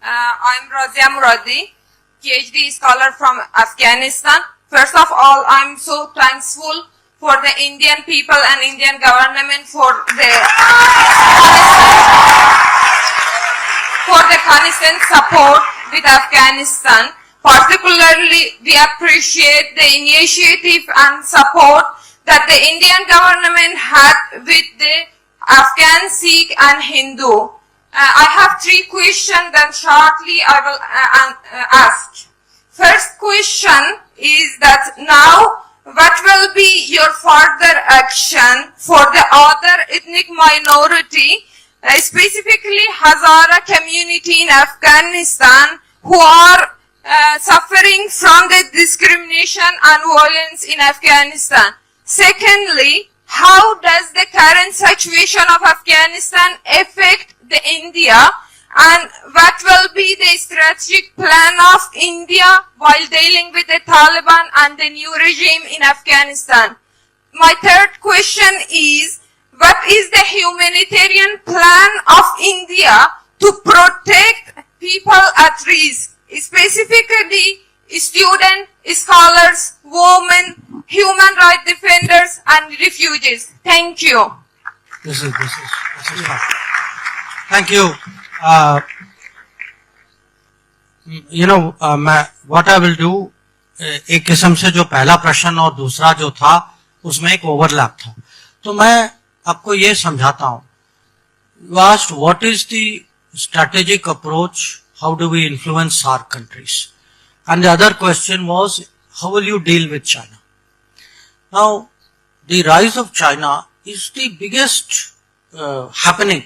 I'm Razia Muradi, PhD scholar from Afghanistan. First of all, I'm so thankful for the Indian people and Indian government for the constant support with Afghanistan. Particularly, we appreciate the initiative and support that the Indian government had with the Afghan, Sikh and Hindu. I have 3 questions that shortly I will ask. First question is that now, what will be your further action for the other ethnic minority, specifically Hazara community in Afghanistan, who are suffering from the discrimination and violence in Afghanistan? Secondly, how does the current situation of Afghanistan affect the India, and what will be the strategic plan of India while dealing with the Taliban and the new regime in Afghanistan? My third question is, what is the humanitarian plan of India to protect people at risk, specifically students, scholars, women, human rights defenders and refugees? Thank you. This is fine. Thank you. What I will do, एक किस्म से जो पहला प्रश्न और दूसरा जो था उसमें एक ओवरलैप था, तो मैं आपको ये समझाता हूँ. You asked what is the strategic approach, how do we influence our countries, and the other question was how will you deal with China. Now the rise of China is the biggest happening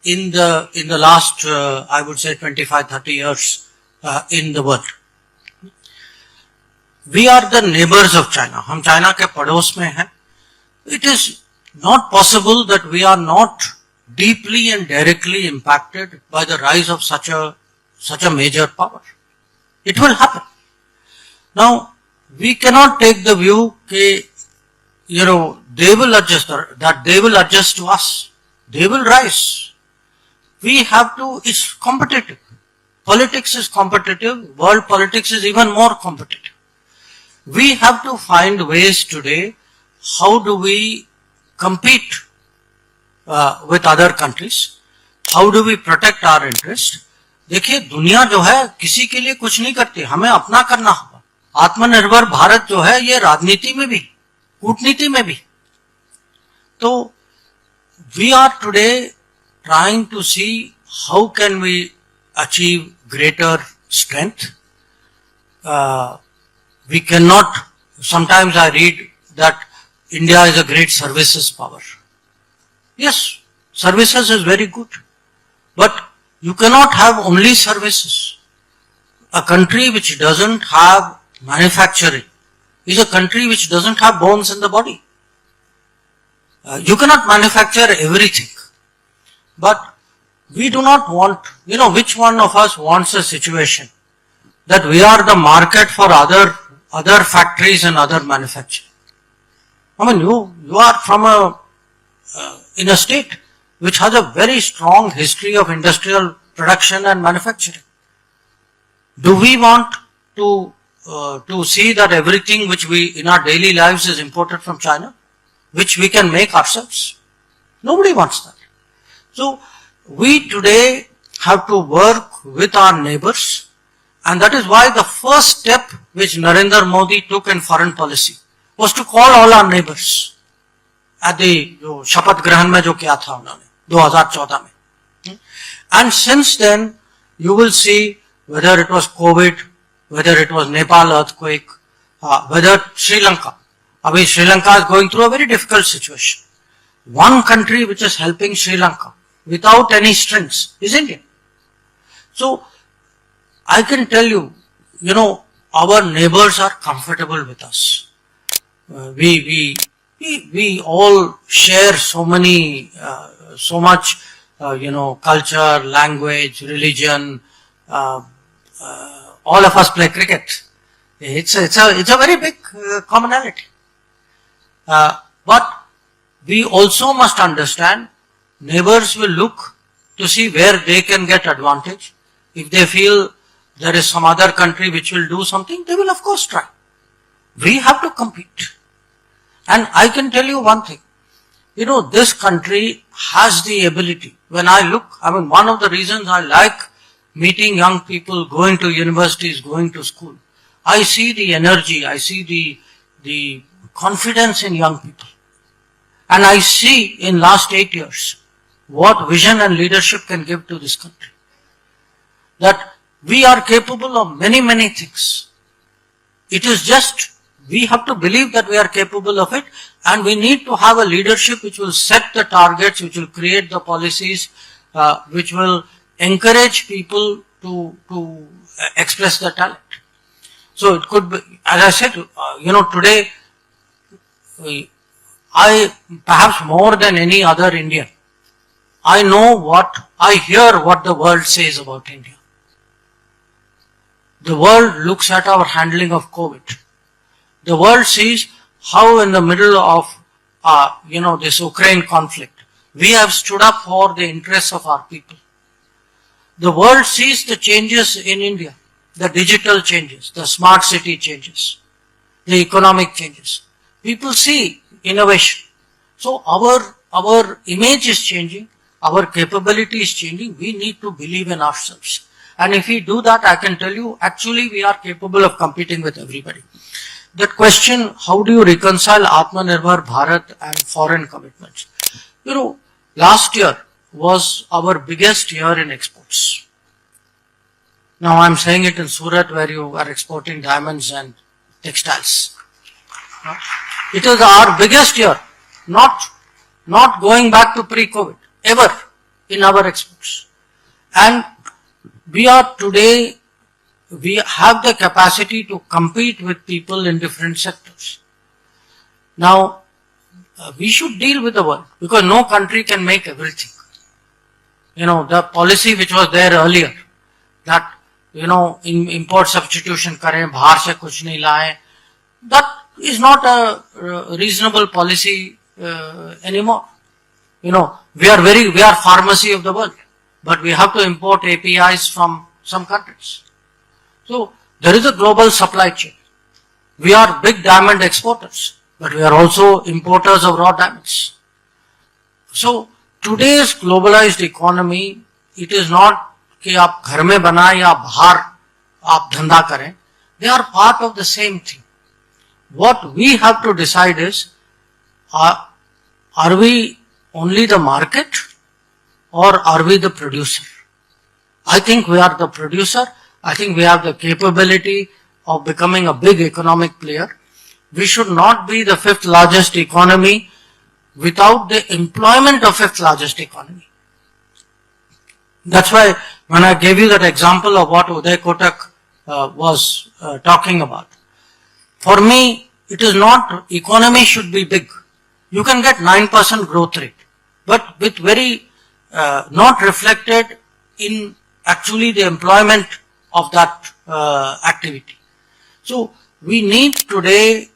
in the last I would say 25-30 years in the world. We are the neighbors of China. हम China के पड़ोस में हैं. It is not possible that we are not deeply and directly impacted by the rise of such a major power. It will happen. Now we cannot take the view that they will adjust to us. They will rise. We have to, it's competitive. Politics is competitive. World politics is even more competitive. We have to find ways today, how do we compete with other countries? How do we protect our interest? देखिए, दुनिया जो है किसी के लिए कुछ नहीं करती, हमें अपना करना होगा. आत्मनिर्भर भारत जो है ये राजनीति में भी, कूटनीति में भी. तो we are today trying to see how can we achieve greater strength. We cannot, sometimes I read that India is a great services power. Yes, services is very good, but you cannot have only services. A country which doesn't have manufacturing is a country which doesn't have bones in the body. You cannot manufacture everything, but we do not want, which one of us wants a situation that we are the market for other factories and other manufacturing? I mean, you are from in a state which has a very strong history of industrial production and manufacturing. Do we want to see that everything which we in our daily lives is imported from China, which we can make ourselves? Nobody wants that. So we today have to work with our neighbors, and that is why the first step which Narendra Modi took in foreign policy was to call all our neighbors at the शपथ ग्रहण में जो किया था उन्होंने 2014 में. And since then you will see whether it was COVID, whether it was Nepal earthquake, whether Sri Lanka. Abhi Sri Lanka is going through a very difficult situation. One country which is helping Sri Lanka without any strings is India. So I can tell you, our neighbors are comfortable with us. We all share so much, culture, language, religion. All of us play cricket. It's a very big commonality. But we also must understand neighbors will look to see where they can get advantage if they feel there is some other country which will do something, they will of course try. We have to compete. And I can tell you one thing. This country has the ability. When I look, one of the reasons I like meeting young people, going to universities, going to school, I see the energy, I see the confidence in young people. And I see in last 8 years what vision and leadership can give to this country. That we are capable of many, many things. It is just, we have to believe that we are capable of it, and we need to have a leadership which will set the targets, which will create the policies, which will encourage people to express their talent. So it could be, as I said, today, I, perhaps more than any other Indian, I hear what the world says about India. The world looks at our handling of COVID. The world sees how in the middle of, this Ukraine conflict, we have stood up for the interests of our people. The world sees the changes in India, the digital changes, the smart city changes, the economic changes. People see innovation. So our image is changing, our capability is changing. We need to believe in ourselves. And if we do that, I can tell you, actually we are capable of competing with everybody. That question, how do you reconcile Atmanirbhar Bharat and foreign commitments? Last year was our biggest year in exports. Now I'm saying it in Surat, where you are exporting diamonds and textiles. It is our biggest year, not going back to pre-COVID, ever in our exports. And we have the capacity to compete with people in different sectors. Now, we should deal with the world, because no country can make everything. The policy which was there earlier, that, import substitution kare, bahar se kuch nahi laye, that is not a reasonable policy anymore. We are pharmacy of the world, but we have to import APIs from some countries. So there is a global supply chain. We are big diamond exporters, but we are also importers of raw diamonds. So today's globalized economy, it is not कि आप घर में बनाएं या बाहर आप धंधा करें. They are part of the same thing. What we have to decide is, are we only the market or are we the producer? I think we are the producer. I think we have the capability of becoming a big economic player. We should not be the fifth largest economy without the employment of fifth largest economy. That's why when I gave you that example of what Uday Kotak was talking about, for me, it is not, economy should be big. You can get 9% growth rate, but with very, not reflected in actually the employment of that activity. So we need today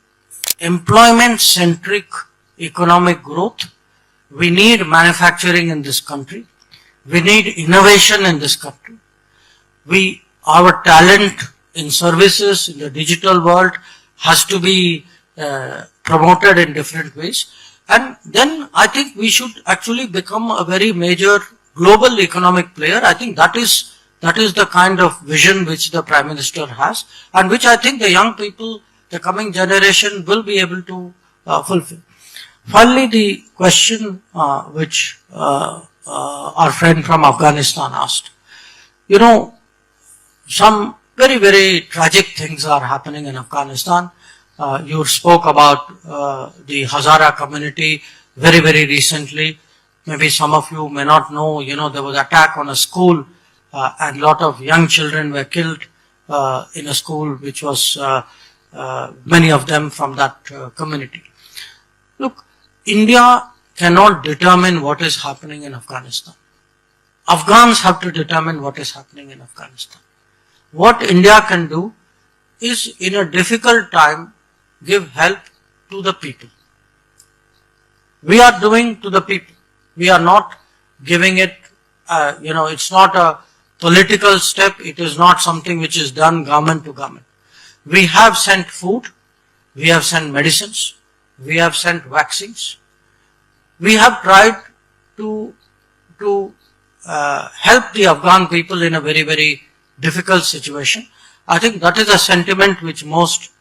employment-centric economic growth. We need manufacturing in this country. We need innovation in this country. Our talent in services, in the digital world, has to be promoted in different ways. And then I think we should actually become a very major global economic player. I think that is the kind of vision which the Prime Minister has, and which I think the young people, the coming generation, will be able to fulfill. Finally, the question which our friend from Afghanistan asked. Some very, very tragic things are happening in Afghanistan. You spoke about the Hazara community very, very recently. Maybe some of you may not know, there was an attack on a school and a lot of young children were killed in a school which was, many of them from that community. Look, India cannot determine what is happening in Afghanistan. Afghans have to determine what is happening in Afghanistan. What India can do is, in a difficult time, give help to the people. We are doing to the people. We are not giving it, it's not political step. It is not something which is done government to government. We have sent food, we have sent medicines, we have sent vaccines. We have tried to help the Afghan people in a very, very difficult situation. I think that is a sentiment which most